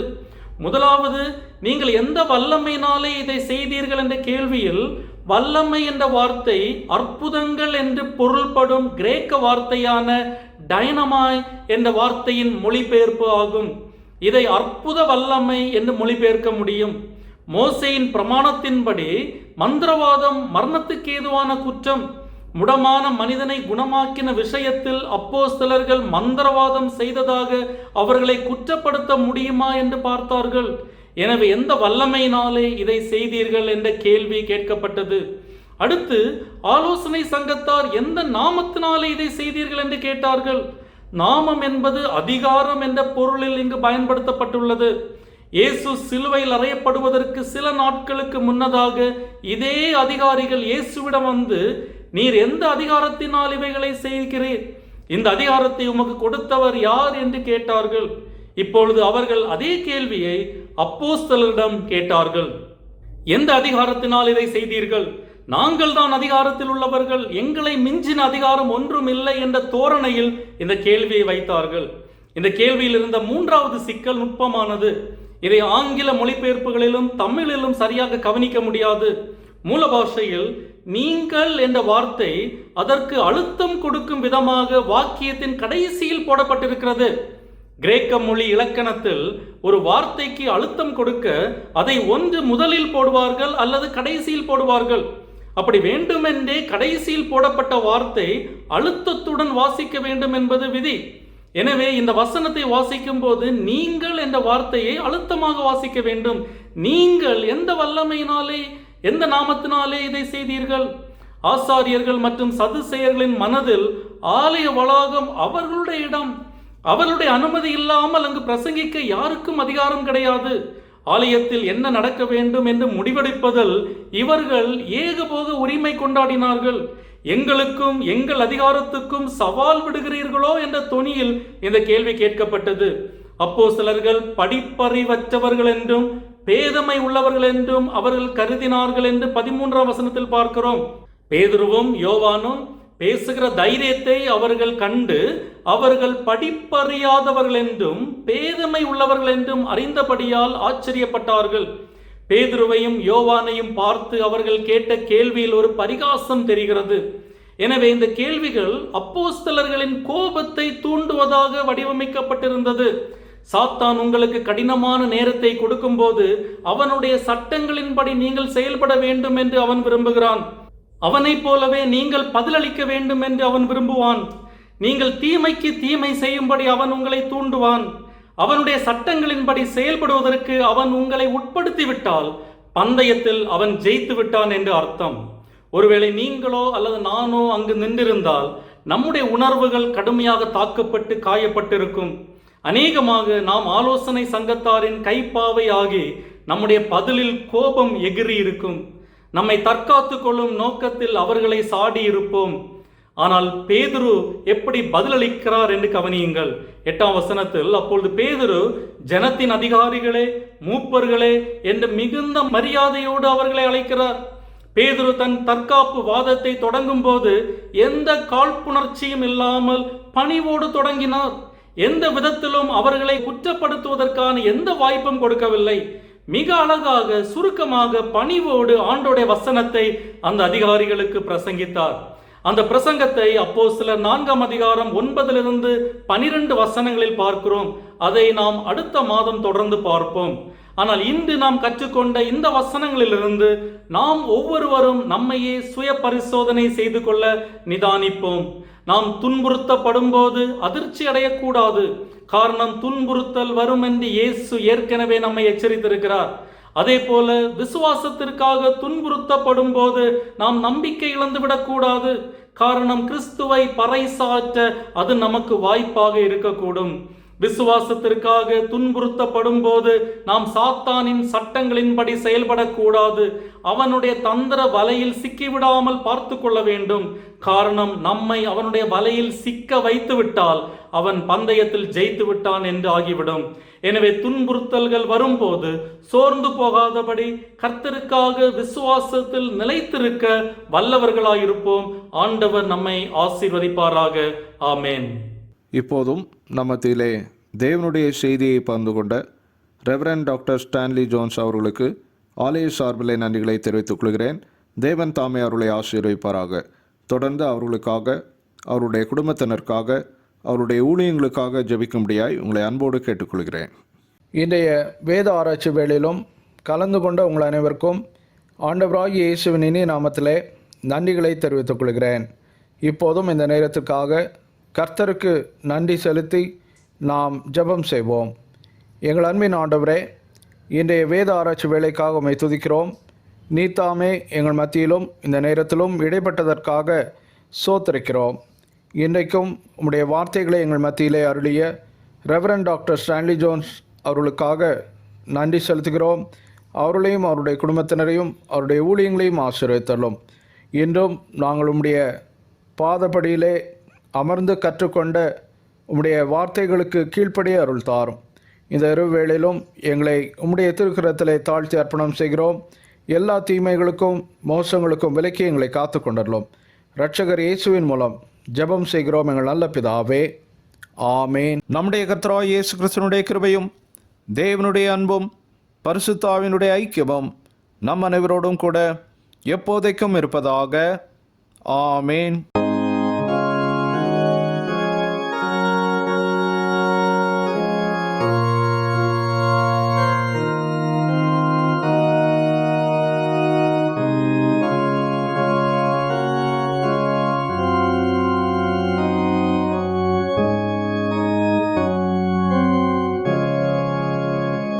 முதலாவது, நீங்கள் எந்த வல்லமையினாலே இதை செய்தீர்கள் என்ற கேள்வியில் வல்லமை என்ற வார்த்தை அற்புதங்கள் என்று பொருள்படும் கிரேக்க வார்த்தையான டைனமாய் என்ற வார்த்தையின் மொழிபெயர்ப்பு ஆகும். இதை அற்புத வல்லமை என்று மொழிபெயர்க்க முடியும். மோசேயின் பிரமாணத்தின்படி மந்திரவாதம் மரணத்துக்கு ஏதுவான குற்றம். முடமான மனிதனை குணமாக்கின விஷயத்தில் அப்போஸ்தலர்கள் மந்திரவாதம் செய்ததாக அவர்களை குற்றப்படுத்த முடியுமா என்று பார்த்தார்கள். எனவே எந்த வல்லமையினாலே இதை செய்தீர்கள் என்ற கேள்வி கேட்கப்பட்டது. அடுத்து, ஆலோசனை சங்கத்தார் எந்த நாமத்தினாலே இதை செய்தீர்கள் என்று கேட்டார்கள். நாமம் என்பது அதிகாரம் என்ற பொருளில் இங்கு பயன்படுத்தப்பட்டுள்ளது. இயேசு சிலுவையில் அறையப்படுவதற்கு சில நாட்களுக்கு முன்னதாக இதே அதிகாரிகள் இயேசுவிடம் வந்து, நீர் எந்த அதிகாரத்தினால் இவைகளை செய்கிறீர்? இந்த அதிகாரத்தை உமக்கு கொடுத்தவர் யார் என்று கேட்டார்கள். இப்பொழுது அவர்கள் அதே கேள்வியை அப்போஸ்தலரிடம் கேட்டார்கள். எந்த அதிகாரத்தினால் இதை செய்தீர்கள்? நாங்கள் தான் அதிகாரத்தில் உள்ளவர்கள், எங்களை மிஞ்சின அதிகாரம் ஒன்றும் இல்லை என்ற தோரணையில் இந்த கேள்வியை வைத்தார்கள். இந்த கேள்வியில் இருந்த 3வது சிக்கல் நுட்பமானது. இதை ஆங்கில மொழிபெயர்ப்புகளிலும் தமிழிலும் சரியாக கவனிக்க முடியாது. மூல பாஷையில் நீங்கள் என்ற வார்த்தை அதற்கு அழுத்தம் கொடுக்கும் விதமாக வாக்கியத்தின் கடைசியில் போடப்பட்டிருக்கிறது. கிரேக்க மொழி இலக்கணத்தில் ஒரு வார்த்தைக்கு அழுத்தம் கொடுக்க அதை ஒன்று முதலில் போடுவார்கள் அல்லது கடைசியில் போடுவார்கள். அப்படி வேண்டுமென்றே கடைசியில் போடப்பட்ட வார்த்தை அழுத்தத்துடன் வாசிக்க வேண்டும் என்பது விதி. எனவே இந்த வசனத்தை வாசிக்கும் போது நீங்கள் என்ற வார்த்தையை அழுத்தமாக வாசிக்க வேண்டும். நீங்கள் எந்த வல்லமையினாலே எந்த நாமத்தினாலே இதை செய்தீர்கள்? ஆசாரியர்கள் மற்றும் சதுசேயர்களின் மனதில் ஆலய வளாகம் அவர்களுடைய இடம். அவர்களுடைய அனுமதி இல்லாமல் அங்கு பிரசங்கிக்க யாருக்கும் அதிகாரம் கிடையாது. ஆலயத்தில் என்ன நடக்க வேண்டும் என்று முடிவெடுப்பதில் இவர்கள் ஏகபோக உரிமை கொண்டாடினார்கள். எங்களுக்கும் எங்கள் அதிகாரத்துக்கும் சவால் விடுகிறீர்களோ என்ற தொனியில் இந்த கேள்வி கேட்கப்பட்டது. அப்போஸ்தலர்கள் படிப்பறிவற்றவர்கள் என்றும் பேதமை உள்ளவர்கள் என்றும் அவர்கள் கருதினார்கள் என்று 13ஆம் வசனத்தில் பார்க்கிறோம். பேதுருவும் யோவானும் பேசுகிற தைரியத்தை அவர்கள் கண்டு அவர்கள் படிப்பறியாதவர்கள் என்றும் பேதமை உள்ளவர்கள் என்றும் அறிந்தபடியால் ஆச்சரியப்பட்டார்கள். பேதுருவையும் யோவானையும் பார்த்து அவர்கள் கேட்ட கேள்வியில் ஒரு பரிகாசம் தெரிகிறது. எனவே இந்த கேள்விகள் அப்போஸ்தலர்களின் கோபத்தை தூண்டுவதாக வடிவமைக்கப்பட்டிருந்தது. சாத்தான் உங்களுக்கு கடினமான நேரத்தை கொடுக்கும்போது அவனுடைய சட்டங்களின்படி நீங்கள் செயல்பட வேண்டும் என்று அவன் விரும்புகிறான். அவனைப் போலவே நீங்கள் பதிலளிக்க வேண்டும் என்று அவன் விரும்புவான். நீங்கள் தீமைக்கு தீமை செய்யும்படி அவன் உங்களை தூண்டுவான். அவனுடைய சட்டங்களின்படி செயல்படுவதற்கு அவன் உங்களை உட்படுத்திவிட்டால் பந்தயத்தில் அவன் ஜெயித்து விட்டான் என்று அர்த்தம். ஒருவேளை நீங்களோ அல்லது நானோ அங்கு நின்றிருந்தால் நம்முடைய உணர்வுகள் கடுமையாக தாக்கப்பட்டு காயப்பட்டிருக்கும். அநேகமாக நாம் ஆலோசனை சங்கத்தாரின் கைப்பாவை ஆகி நம்முடைய பதிலில் கோபம் எகிரி இருக்கும். நம்மை தற்காத்து கொள்ளும் நோக்கத்தில் அவர்களை சாடி இருப்போம். ஆனால் பேதுரு எப்படி பதிலளிக்கிறார் என்று கவனியுங்கள். 8ஆம் வசனத்தில், அப்பொழுது பேதுரு ஜனத்தின் அதிகாரிகளே, மூப்பர்களே என்று மிகுந்த மரியாதையோடு அவர்களை அழைக்கிறார். பேதுரு தன் தற்காப்பு வாதத்தை தொடங்கும் போது எந்த காழ்ப்புணர்ச்சியும் இல்லாமல் பணிவோடு தொடங்கினார். எந்த விதத்திலும் அவர்களை குற்றப்படுத்துவதற்கான எந்த வாய்ப்பும் கொடுக்கவில்லை. மிக அழகாக சுருக்கமாக பணிவோடு ஆண்டோடைய வசனத்தை அந்த அதிகாரிகளுக்கு பிரசங்கித்தார். அந்த பிரசங்கத்தை அப்போஸ்தலர் 4ஆம் அதிகாரம் 9 12 வசனங்களில் பார்க்கிறோம். அதை நாம் அடுத்த மாதம் தொடர்ந்து பார்ப்போம். ஆனால் இன்று நாம் கற்றுக்கொண்ட இந்த வசனங்களிலிருந்து நாம் ஒவ்வொருவரும் நம்மையே சுய பரிசோதனை செய்து கொள்ள நிதானிப்போம். நாம் துன்புறுத்தப்படும் போது அதிர்ச்சி அடையக்கூடாது. காரணம், துன்புறுத்தல் வரும் என்று இயேசு ஏற்கனவே நம்மை எச்சரித்திருக்கிறார். அதே போல விசுவாசத்திற்காக துன்புறுத்தப்படும் போது நாம் நம்பிக்கை இழந்து விடக்கூடாது. காரணம், கிறிஸ்துவை பறைசாற்ற அது நமக்கு வாய்ப்பாக இருக்கக்கூடும். விசுவாசத்திற்காக துன்புறுத்தப்படும் போது நாம் சாத்தானின் சட்டங்களின்படி செயல்படக்கூடாது. அவனுடைய தந்திர வலையில் சிக்கிவிடாமல் பார்த்து கொள்ள வேண்டும். காரணம், நம்மை அவனுடைய வலையில் சிக்க வைத்து விட்டால் அவன் பந்தயத்தில் ஜெயித்து விட்டான் என்று ஆகிவிடும். எனவே துன்புறுத்தல்கள் வரும்போது சோர்ந்து போகாதபடி கர்த்தருக்காக விசுவாசத்தில் நிலைத்திருக்க வல்லவர்களாயிருப்போம். ஆண்டவர் நம்மை ஆசீர்வதிப்பாராக. ஆமேன். இப்போதும் நம்மத்திலே தேவனுடைய செய்தியை பகிர்ந்து கொண்ட ரெவரண்ட் டாக்டர் ஸ்டான்லி ஜோன்ஸ் அவர்களுக்கு ஆலய சார்பிலே நன்றிகளை தெரிவித்துக் கொள்கிறேன். தேவன் தாமே அவர்களை ஆசீர்வதிப்பாராக. தொடர்ந்து அவர்களுக்காக, அவருடைய குடும்பத்தினருக்காக, அவருடைய ஊழியங்களுக்காக ஜெபிக்கும்படியாய் உங்களை அன்போடு கேட்டுக்கொள்கிறேன். இன்றைய வேத ஆராய்ச்சி வேளையிலும் கலந்து கொண்ட உங்கள் அனைவருக்கும் ஆண்டவராகிய இயேசுவின் இனிய நாமத்திலே நன்றிகளை தெரிவித்துக் கொள்கிறேன். இப்போதும் இந்த நேரத்துக்காக கர்த்தருக்கு நன்றி செலுத்தி நாம் ஜெபம் செய்வோம். எங்கள் அன்பின் ஆண்டவரே, இன்றைய வேத ஆராய்ச்சி வேலைக்காக உம்மை துதிக்கிறோம். நீத்தாமே எங்கள் மத்தியிலும் இந்த நேரத்திலும் இடைப்பட்டதற்காக சோத்திருக்கிறோம். இன்றைக்கும் உம்முடைய வார்த்தைகளை எங்கள் மத்தியிலே அருளிய ரெவரண்ட் டாக்டர் ஸ்டான்லி ஜோன்ஸ் அவர்களுக்காக நன்றி செலுத்துகிறோம். அவர்களையும் அவருடைய குடும்பத்தினரையும் அவருடைய ஊழியங்களையும் ஆசீர்வதித்தள்ளும். இன்றும் நாங்கள் உம்முடைய பாதப்படியிலே அமர்ந்து கற்றுக்கொண்ட உம்முடைய வார்த்தைகளுக்கு கீழ்ப்படிய அருள் தாரும். இந்த இரவு வேளையிலும் எங்களை உம்முடைய திருக்கரத்திலே தாழ்த்தி அர்ப்பணம் செய்கிறோம். எல்லா தீமைகளுக்கும் மோசங்களுக்கும் விலக்கி எங்களை காத்து கொண்டறலும். இரட்சகர் இயேசுவின் மூலம் ஜெபம் செய்கிறோம் எங்கள் நல்ல பிதாவே. ஆமேன். நம்முடைய கர்த்தராகிய இயேசு கிறிஸ்துவினுடைய கிருபையும் தேவனுடைய அன்பும் பரிசுத்த ஆவியினுடைய ஐக்கியமும் நம் அனைவரோடும் கூட எப்போதைக்கும் இருப்பதாக. ஆமேன்.